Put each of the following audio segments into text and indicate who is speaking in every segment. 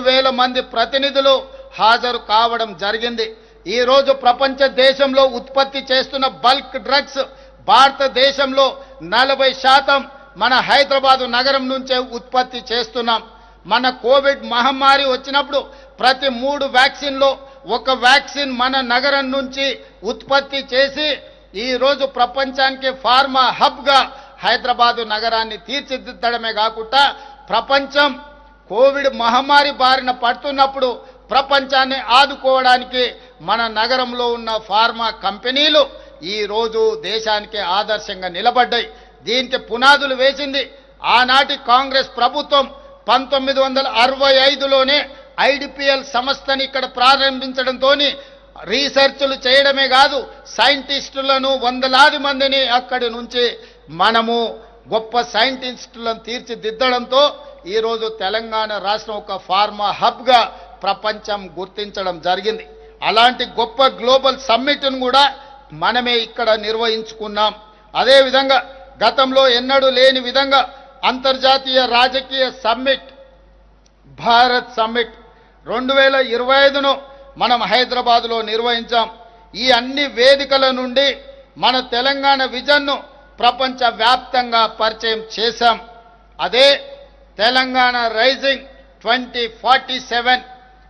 Speaker 1: 3,000 మంది ప్రతినిధులు హాజరు కావడం జరిగింది. ఈ రోజు ప్రపంచ దేశంలో ఉత్పత్తి చేస్తున్న బల్క్ డ్రగ్స్ భారతదేశంలో 40% మన హైదరాబాద్ నగరం నుంచే ఉత్పత్తి చేస్తున్నాం. మన కోవిడ్ మహమ్మారి వచ్చినప్పుడు ప్రతి 3 వ్యాక్సిన్లో ఒక వ్యాక్సిన్ మన నగరం నుంచి ఉత్పత్తి చేసి ఈ రోజు ప్రపంచానికి ఫార్మా హబ్గా హైదరాబాద్ నగరాన్ని తీర్చిదిద్దడమే కాకుండా ప్రపంచం కోవిడ్ మహమ్మారి బారిన పడుతున్నప్పుడు ప్రపంచాన్ని ఆదుకోవడానికి మన నగరంలో ఉన్న ఫార్మా కంపెనీలు ఈ రోజు దేశానికి ఆదర్శంగా నిలబడ్డాయి. దీనికి పునాదులు వేసింది ఆనాటి కాంగ్రెస్ ప్రభుత్వం. 1965లోనే ఐడిపిఎల్ సంస్థని ఇక్కడ ప్రారంభించడంతో రీసెర్చ్లు చేయడమే కాదు, సైంటిస్టులను 100లాది మందిని అక్కడి నుంచి మనము గొప్ప సైంటిస్టులను తీర్చిదిద్దడంతో ఈరోజు తెలంగాణ రాష్ట్రం ఒక ఫార్మా హబ్గా ప్రపంచం గుర్తించడం జరిగింది. అలాంటి గొప్ప గ్లోబల్ సమ్మిట్ను కూడా మనమే ఇక్కడ నిర్వహించుకున్నాం. అదేవిధంగా గతంలో ఎన్నడూ లేని విధంగా అంతర్జాతీయ రాజకీయ సమ్మిట్ భారత్ సమ్మిట్ 2025ను మనం హైదరాబాద్లో నిర్వహించాం. ఈ అన్ని వేదికల నుండి మన తెలంగాణ విజన్ను ప్రపంచ వ్యాప్తంగా పరిచయం చేశాం. అదే తెలంగాణ రైజింగ్ 2047.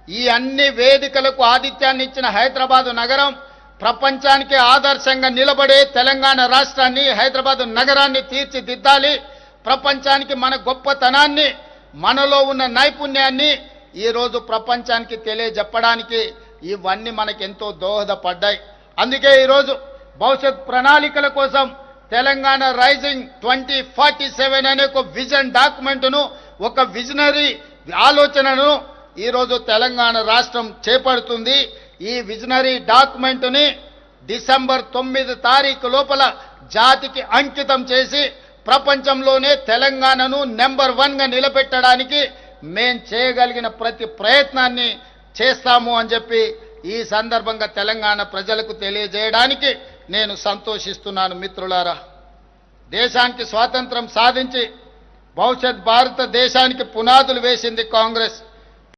Speaker 1: ఈ అన్ని వేదికలకు ఆతిథ్యాన్ని ఇచ్చిన హైదరాబాద్ నగరం ప్రపంచానికి ఆదర్శంగా నిలబడే తెలంగాణ రాష్ట్రాన్ని, హైదరాబాద్ నగరాన్ని తీర్చిదిద్దాలి. ప్రపంచానికి మన గొప్పతనాన్ని, మనలో ఉన్న నైపుణ్యాన్ని ఈరోజు ప్రపంచానికి తెలియజెప్పడానికి ఇవన్నీ మనకెంతో దోహదపడ్డాయి. అందుకే ఈరోజు భవిష్యత్ ప్రణాళికల కోసం తెలంగాణ రైజింగ్ 2047 అనే ఒక విజన్ డాక్యుమెంట్ను, ఒక విజనరీ ఆలోచనను ఈరోజు తెలంగాణ రాష్ట్రం చేపడుతుంది. ఈ విజనరీ డాక్యుమెంట్ని డిసెంబర్ 9 తారీఖు లోపల జాతికి అంకితం చేసి ప్రపంచంలోనే తెలంగాణను నెంబర్ 1గా నిలబెట్టడానికి మేం చేయగలిగిన ప్రతి ప్రయత్నాన్ని చేస్తాము అని చెప్పి ఈ సందర్భంగా తెలంగాణ ప్రజలకు తెలియజేయడానికి నేను సంతోషిస్తున్నాను. మిత్రులారా, దేశానికి స్వాతంత్రం సాధించి భవిష్యత్ భారతదేశానికి పునాదులు వేసింది కాంగ్రెస్.